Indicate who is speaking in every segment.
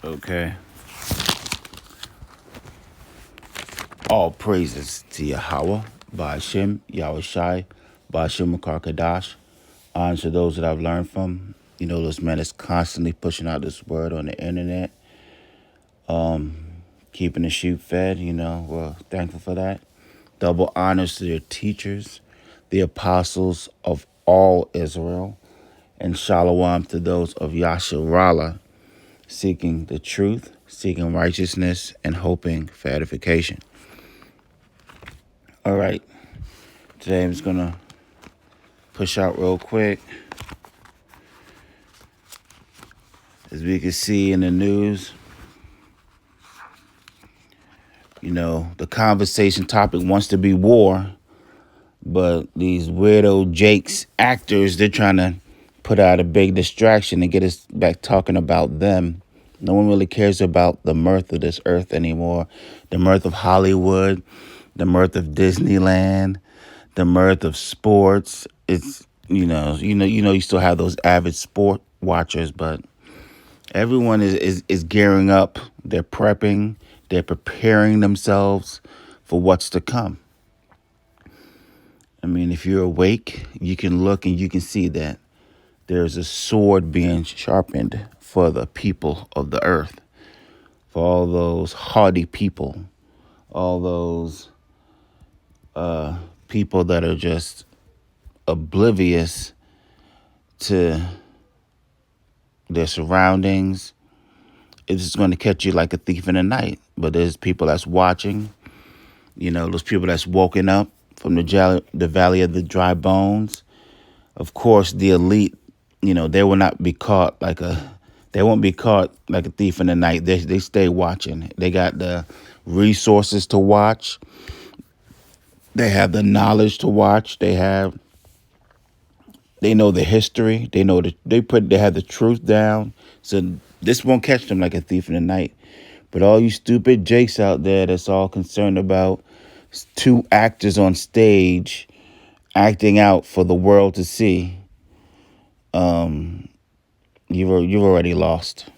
Speaker 1: Okay. All praises to Yahweh, Ba'ashem, Yahushai, Ba'ashem Karkadash. Honor to those that I've learned from. This man is constantly pushing out this word on the internet, keeping the sheep fed. We're thankful for that. Double honors to their teachers, the apostles of all Israel, and shalom to those of Yasharallah, seeking the truth, seeking righteousness, and hoping for edification. All right. Today I'm just going to push out real quick. As we can see in the news, the conversation topic wants to be war, but these weirdo Jakes actors, they're trying to put out a big distraction and get us back talking about them. No one really cares about the mirth of this earth anymore. The mirth of Hollywood, the mirth of Disneyland, the mirth of sports. It's you still have those avid sport watchers, but everyone is gearing up. They're prepping. They're preparing themselves for what's to come. I mean, if you're awake, you can look and you can see that there's a sword being sharpened for the people of the earth, for all those haughty people, all those people that are just oblivious to their surroundings. It's just going to catch you like a thief in the night. But there's people that's watching, those people that's woken up from the valley of the dry bones. Of course, the elite, they will not be caught they won't be caught like a thief in the night. They stay watching. They got the resources to watch. They have the knowledge to watch. They know the history. They know they have the truth down. So this won't catch them like a thief in the night. But all you stupid jakes out there that's all concerned about two actors on stage acting out for the world to see, you've already lost.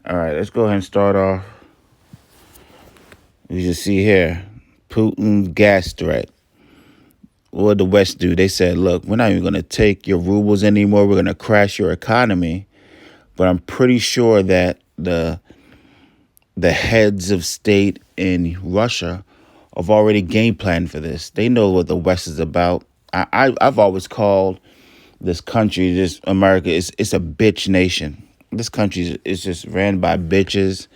Speaker 1: All right, let's go ahead and start off. You just see here, Putin's gas threat. What did the West do? They said, look, we're not even going to take your rubles anymore. We're going to crash your economy. But I'm pretty sure that the heads of state in Russia have already game planned for this. They know what the West is about. I've always called this country, this America, it's a bitch nation. This country is just ran by bitches.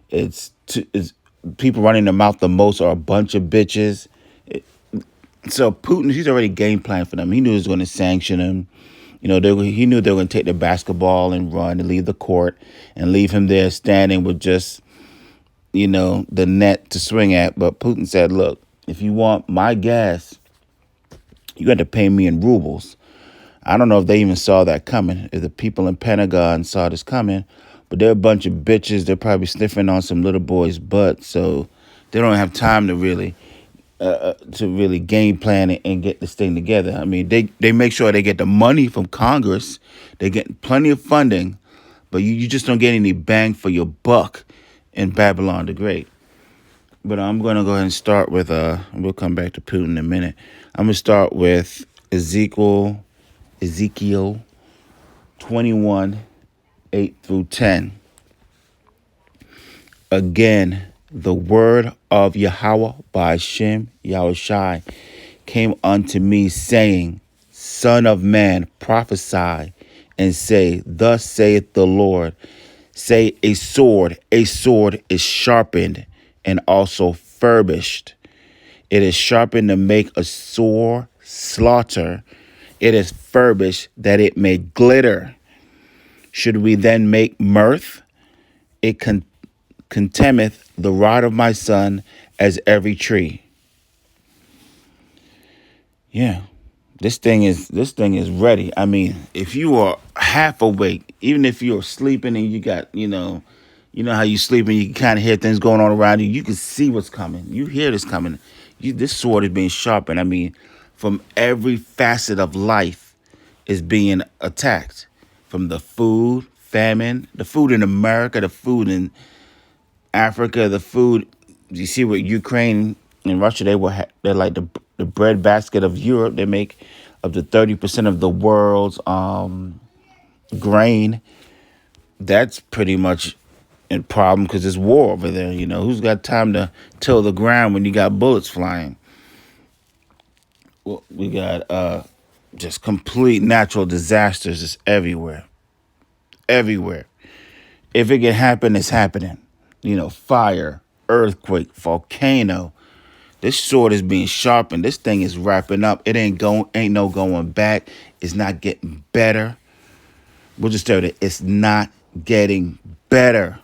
Speaker 1: It's people running their mouth the most are a bunch of bitches. So Putin, he's already game planned for them. He knew he was going to sanction them. He knew they were going to take the basketball and run and leave the court and leave him there standing with just, the net to swing at. But Putin said, look, if you want my gas, you got to pay me in rubles. I don't know if they even saw that coming, if the people in Pentagon saw this coming, but they're a bunch of bitches. They're probably sniffing on some little boy's butt, so they don't have time to really game plan and get this thing together. I mean, they make sure they get the money from Congress. They get plenty of funding, but you just don't get any bang for your buck in Babylon the Great. But I'm going to go ahead and start with, we'll come back to Putin in a minute. I'm going to start with Ezekiel 21, 8 through 10. Again, the word of Yahweh by Shem Yahushai came unto me, saying, Son of man, prophesy, and say, Thus saith the Lord, say, a sword is sharpened, and also furbished. It is sharpened to make a sore slaughter. It is furbished that it may glitter. Should we then make mirth? It contemneth the rod of my son as every tree. Yeah, this thing is ready. I mean, if you are half awake, even if you're sleeping and you got, how you sleep and you can kind of hear things going on around you, you can see what's coming. You hear this coming. This sword is being sharpened. I mean, from every facet of life is being attacked, from the food, famine, the food in America, the food in Africa, the food you see with Ukraine and Russia, they're like the bread basket of Europe. They make up to 30% of the world's grain. That's pretty much a problem because there's war over there. You know, who's got time to till the ground when you got bullets flying? Well, we got just complete natural disasters just everywhere, everywhere. If it can happen, it's happening. You know, fire, earthquake, volcano. This sword is being sharpened. This thing is wrapping up. It ain't no going back. It's not getting better. We'll just tell you that it's not getting better.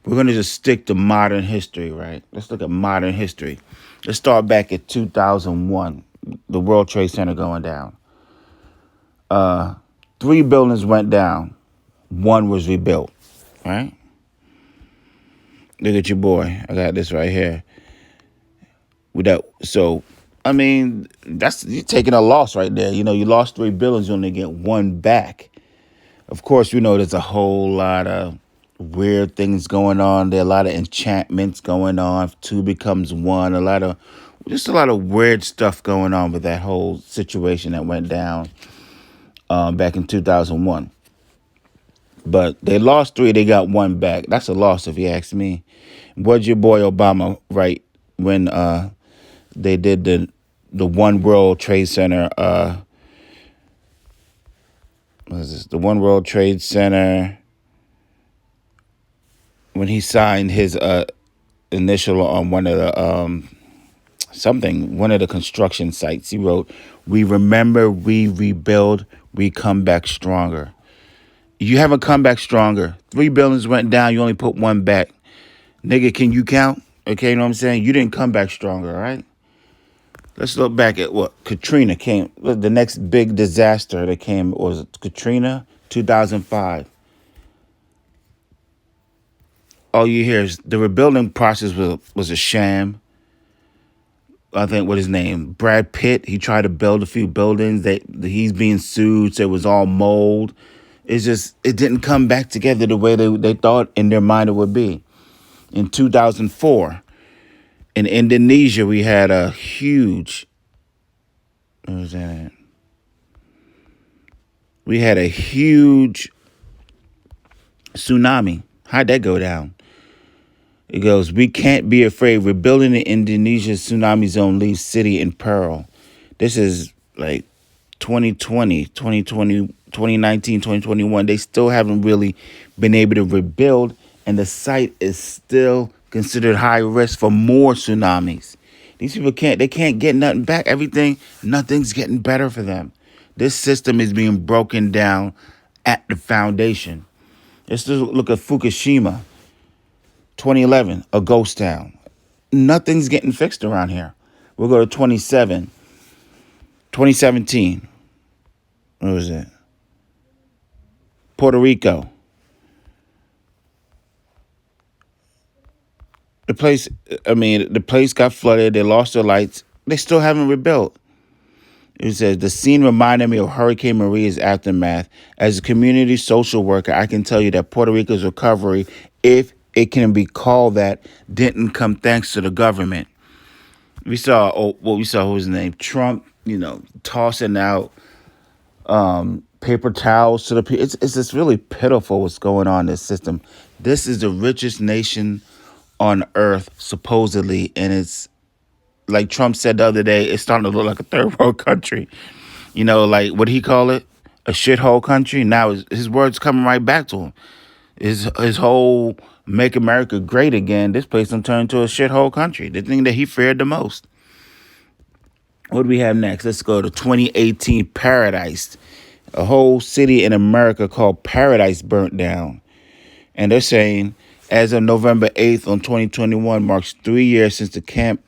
Speaker 1: We're gonna just stick to modern history, right? Let's look at modern history. Let's start back at 2001, the World Trade Center going down. Three buildings went down. One was rebuilt, right? Look at your boy. I got this right here. So, I mean, that's you're taking a loss right there. You know, you lost three buildings, you only get one back. Of course, you know there's a whole lot of weird things going on. There are a lot of enchantments going on. Two becomes one. Just a lot of weird stuff going on with that whole situation that went down back in 2001. But they lost three. They got one back. That's a loss, if you ask me. What'd your boy Obama write when they did the One World Trade Center? What is this? The One World Trade Center. When he signed his initial on one of the one of the construction sites, he wrote, "We remember, we rebuild, we come back stronger." You haven't come back stronger. Three buildings went down. You only put one back. Nigga, can you count? Okay, you know what I'm saying? You didn't come back stronger, all right? Let's look back at what Katrina came. The next big disaster that came was Katrina, 2005. All you hear is the rebuilding process was a sham. I think what his name, Brad Pitt. He tried to build a few buildings that he's being sued. So it was all mold. It didn't come back together the way they thought in their mind it would be. In 2004, in Indonesia, we had a huge. What was that? We had a huge tsunami. How'd that go down? It goes, we can't be afraid. Rebuilding the Indonesia tsunami zone leaves city in peril. This is like 2020, 2020, 2019, 2021. They still haven't really been able to rebuild, and the site is still considered high risk for more tsunamis. These people can't get nothing back. Nothing's getting better for them. This system is being broken down at the foundation. Let's just look at Fukushima. 2011, a ghost town. Nothing's getting fixed around here. We'll go to 2017. What was it? Puerto Rico. The place got flooded. They lost their lights. They still haven't rebuilt. It says, the scene reminded me of Hurricane Maria's aftermath. As a community social worker, I can tell you that Puerto Rico's recovery, if it can be called that, didn't come thanks to the government. We saw what was his name? Trump, tossing out paper towels to the people. It's just really pitiful what's going on in this system. This is the richest nation on earth, supposedly, and it's like Trump said the other day, it's starting to look like a third world country. Like what he call it? A shithole country. Now his words coming right back to him. His whole make America great again. This place done turned into a shithole country. The thing that he feared the most. What do we have next? Let's go to 2018 Paradise. A whole city in America called Paradise burnt down. And they're saying, as of November 8th on 2021, marks 3 years since the camp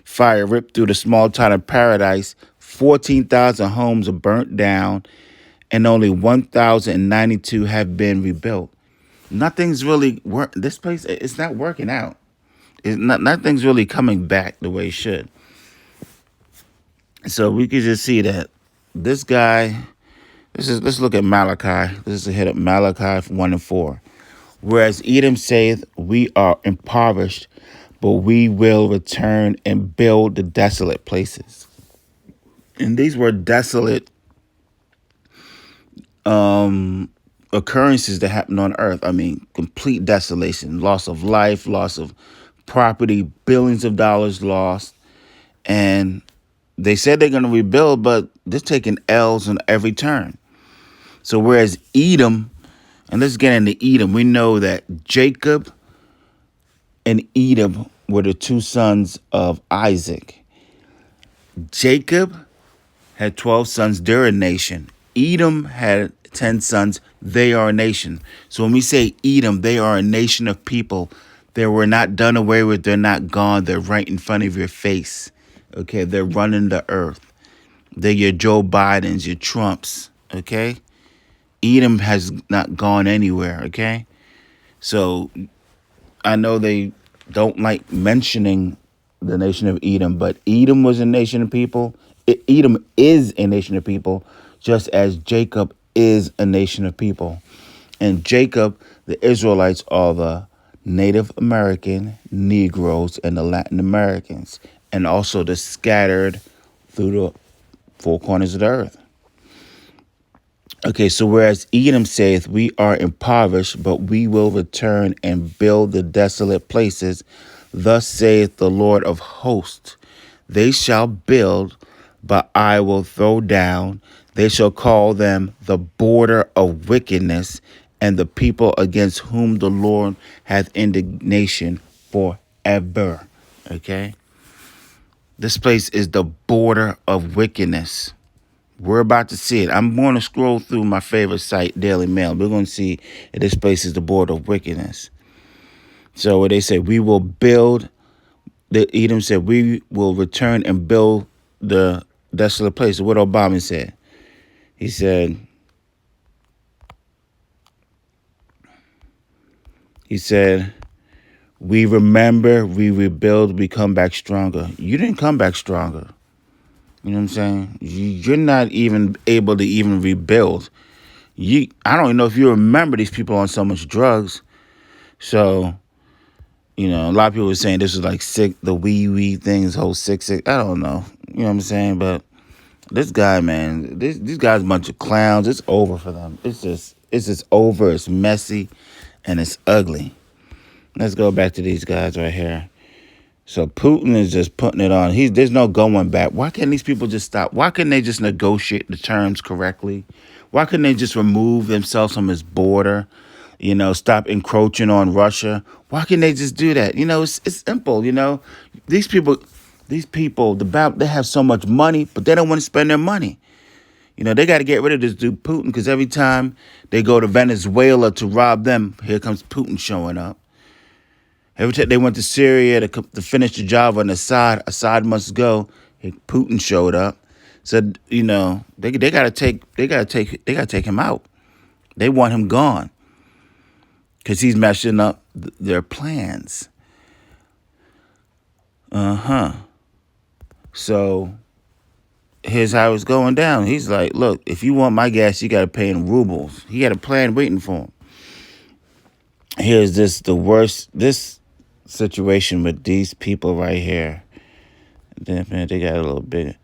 Speaker 1: fire ripped through the small town of Paradise. 14,000 homes are burnt down, and only 1,092 have been rebuilt. Nothing's really this place, it's not working out. Nothing's really coming back the way it should. So we could just see that this guy Let's look at Malachi. Let's hit up Malachi 1 and 4. Whereas Edom saith, we are impoverished, but we will return and build the desolate places. And these were desolate occurrences that happened on earth. I mean, complete desolation, loss of life, loss of property, billions of dollars lost. And they said they're going to rebuild, but they're taking L's on every turn. So whereas Edom, and let's get into Edom, we know that Jacob and Edom were the two sons of Isaac. Jacob had 12 sons, they're a nation. Edom had 10 sons, they are a nation. So when we say Edom, they are a nation of people. They were not done away with, they're not gone, they're right in front of your face. Okay, they're running the earth. They're your Joe Bidens, your Trumps, okay? Edom has not gone anywhere, okay? So I know they don't like mentioning the nation of Edom, but Edom was a nation of people. Edom is a nation of people, just as Jacob is a nation of people. And Jacob, the Israelites, are the Native American, Negroes, and the Latin Americans, and also the scattered through the four corners of the earth. Okay, so whereas Edom saith, we are impoverished, but we will return and build the desolate places. Thus saith the Lord of hosts, they shall build, but I will throw down. They shall call them the border of wickedness, and the people against whom the Lord hath indignation forever. Okay? This place is the border of wickedness. We're about to see it. I'm going to scroll through my favorite site, Daily Mail. We're going to see if this place is the border of wickedness. So what they said, we will build, the Edom said, we will return and build the desolate place. What Obama said. He said, we remember, we rebuild, we come back stronger. You didn't come back stronger. You know what I'm saying? You're not even able to even rebuild. I don't even know if you remember these people on so much drugs. So, you know, a lot of people were saying this was like sick, the wee thing, this whole sick. I don't know. You know what I'm saying? But this guy, man, these guys a bunch of clowns. It's over for them. It's just over. It's messy and it's ugly. Let's go back to these guys right here. So Putin is just putting it on. There's no going back. Why can't these people just stop? Why couldn't they just negotiate the terms correctly? Why couldn't they just remove themselves from his border? You know, stop encroaching on Russia. Why can't they just do that? You know, it's simple. You know, these people, they have so much money, but they don't want to spend their money. You know, they got to get rid of this dude Putin, because every time they go to Venezuela to rob them, here comes Putin showing up. Every time they went to Syria to finish the job on Assad must go. Putin showed up. Said, you know, they gotta take him out. They want him gone because he's messing up their plans. So here's how it's going down. He's like, look, if you want my gas, you gotta pay in rubles. He had a plan waiting for him. Here's this situation with these people right here. Then they got a little bit.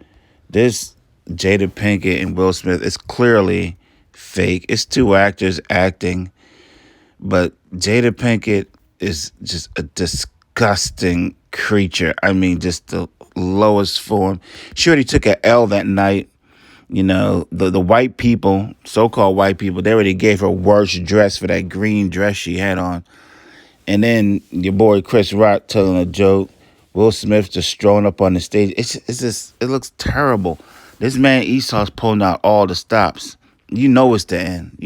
Speaker 1: This Jada Pinkett and Will Smith is clearly fake. It's two actors acting, but Jada Pinkett is just a disgusting creature. I mean, just the lowest form. She already took an L that night. You know, the white people, so-called white people, they already gave her worse dress for that green dress she had on. And then your boy Chris Rock telling a joke. Will Smith just strolling up on the stage. It looks terrible. This man Esau's pulling out all the stops. You know it's the end.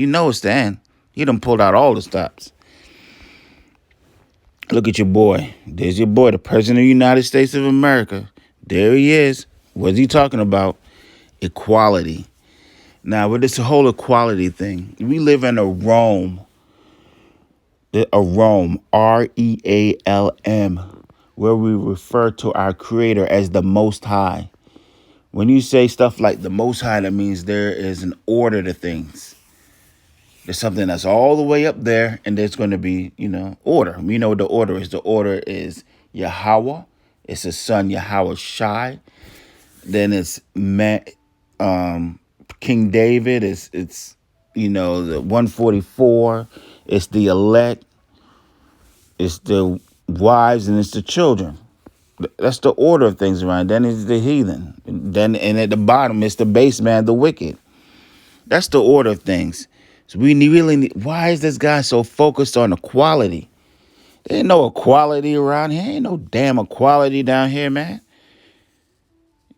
Speaker 1: He done pulled out all the stops. Look at your boy. There's your boy, the President of the United States of America. There he is. What's he talking about? Equality. Now, with this whole equality thing, we live in a Rome, Realm, where we refer to our Creator as the Most High. When you say stuff like the Most High, that means there is an order to things. There's something that's all the way up there, and there's going to be, order. We know what the order is. The order is Yahweh. It's his son Yahweh Shai. Then it's King David. It's the 144. It's the elect. It's the wives, and it's the children. That's the order of things around. Then it's the heathen. And at the bottom, it's the base man, the wicked. That's the order of things. So really need, why is this guy so focused on equality? There ain't no equality around here. Ain't no damn equality down here, man.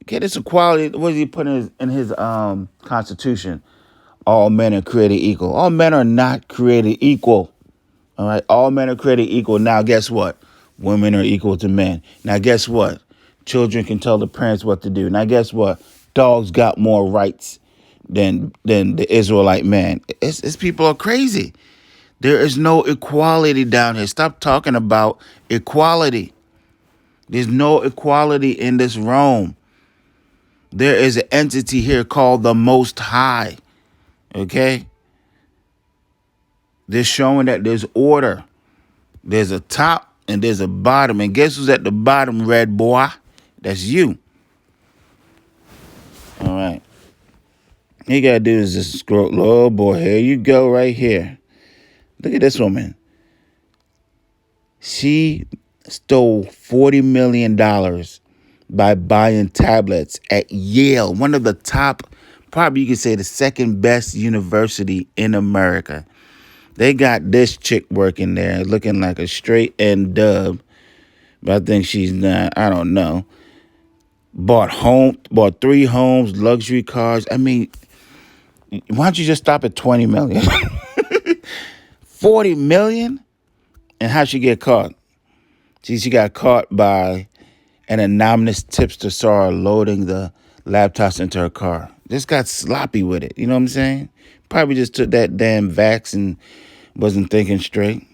Speaker 1: Get this equality. What does he put in his constitution? All men are created equal. All men are not created equal. All right. All men are created equal. Now, guess what? Women are equal to men. Now, guess what? Children can tell the parents what to do. Now, guess what? Dogs got more rights than the Israelite man. It's people are crazy. There is no equality down here. Stop talking about equality. There's no equality in this realm. There is an entity here called the Most High. Okay? They're showing that there's order. There's a top and there's a bottom. And guess who's at the bottom, red boy? That's you. All right. All you gotta do is just scroll. Oh boy, here you go right here. Look at this woman. She stole $40 million by buying tablets at Yale, one of the top, probably you could say the second best university in America. They got this chick working there looking like a straight N dub, but I think she's not. I don't know. Bought 3 homes, luxury cars. I mean, why don't you just stop at 20 million? 40 million? And how'd she get caught? She got caught by an anonymous tipster saw her loading the laptops into her car. Just got sloppy with it. You know what I'm saying? Probably just took that damn vax and wasn't thinking straight.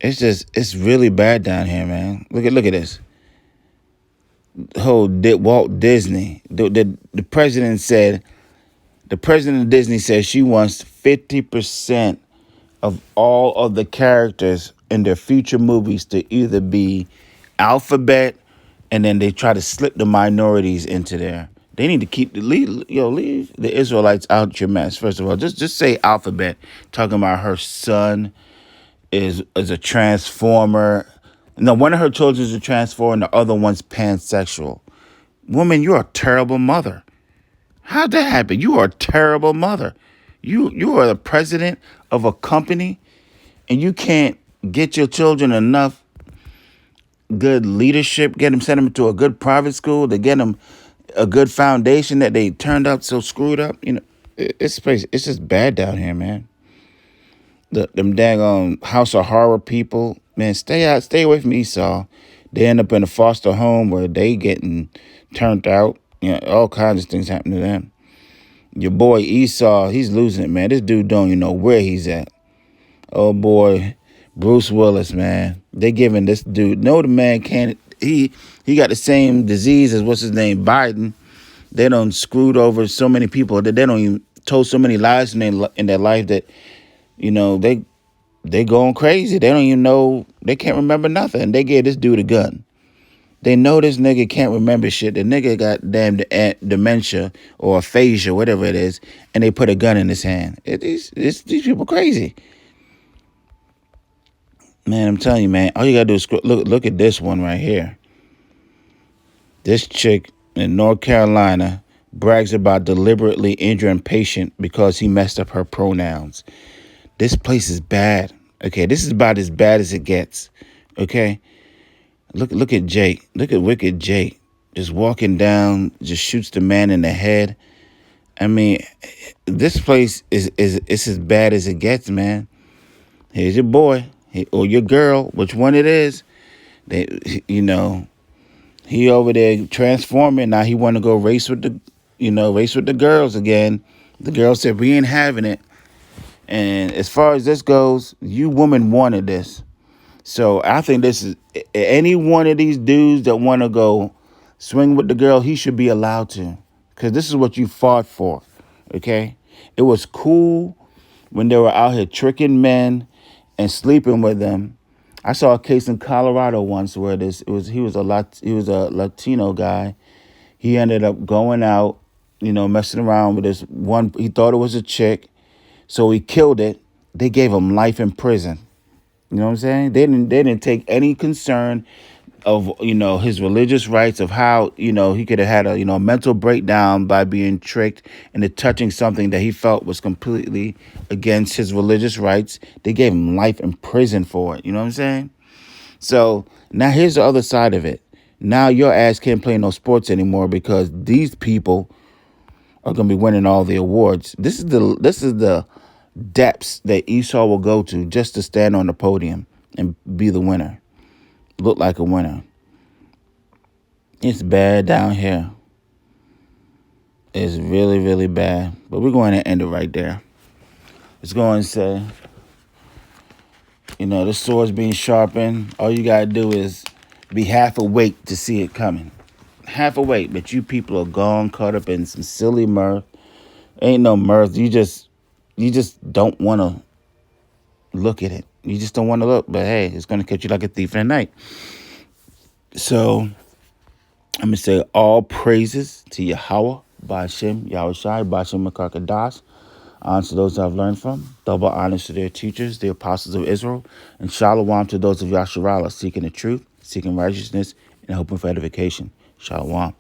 Speaker 1: It's really bad down here, man. Look at this. Walt Disney. The president of Disney said she wants 50% of all of the characters in their future movies to either be alphabet, and then they try to slip the minorities into there. They need to leave the Israelites out your mess. First of all, just say alphabet. Talking about her son is a transformer. No, one of her children is a transformer, and the other one's pansexual. Woman, you're a terrible mother. How'd that happen? You are a terrible mother. You are the president of a company, and you can't get your children enough good leadership, send them to a good private school, to get them a good foundation that they turned out so screwed up. It's just bad down here, man. Them daggone House of Horror people, man, stay away from Esau. They end up in a foster home where they getting turned out. All kinds of things happen to them. Your boy Esau, he's losing it, man. This dude don't even know where he's at. Oh boy, Bruce Willis, man. They giving this dude, no, the man can't, he got the same disease as what's his name, Biden. They done screwed over so many people that they don't even told so many lies in their life that, they going crazy. They don't even know, they can't remember nothing. They gave this dude a gun. They know this nigga can't remember shit. The nigga got damn dementia or aphasia, whatever it is, and they put a gun in his hand. These people crazy. Man, I'm telling you, man, all you gotta do is look at this one right here. This chick in North Carolina brags about deliberately injuring patient because he messed up her pronouns. This place is bad. Okay, this is about as bad as it gets. Okay, look at Jake. Look at wicked Jake, just walking down, just shoots the man in the head. I mean, this place is as bad as it gets, man. Here's your boy or your girl, which one it is. He over there transforming. Now he want to go race with the girls again. The girl said, we ain't having it. And as far as this goes, you woman wanted this. So I think this is any one of these dudes that want to go Swing with the girl, he should be allowed to. Because this is what you fought for. Okay? It was cool when they were out here tricking men and sleeping with them. I saw a case in Colorado once where he was a Latino guy. He ended up going out, messing around with this one. He thought it was a chick, so he killed it. They gave him life in prison. You know what I'm saying? They didn't take any concern of his religious rights, of how he could have had a mental breakdown by being tricked into touching something that he felt was completely against his religious rights. They gave him life in prison for it. You know what I'm saying? So now here's the other side of it. Now your ass can't play no sports anymore because these people are gonna be winning all the awards. This is the depths that Esau will go to just to stand on the podium and be the winner. Look like a winner. It's bad down here. It's really, really bad. But we're going to end it right there. Let's go and say, the sword's being sharpened. All you got to do is be half awake to see it coming. Half awake, but you people are gone, caught up in some silly mirth. Ain't no mirth. You just don't want to look at it. You just don't want to look. But hey, it's going to catch you like a thief in the night. So I'm going to say all praises to Yahweh, Ba'ashem, Yahushai, Ba'ashem Makakadas. Honors to those I've learned from. Double honors to their teachers, the apostles of Israel. And shalom to those of Yasharallah seeking the truth, seeking righteousness, and hoping for edification. Shalom.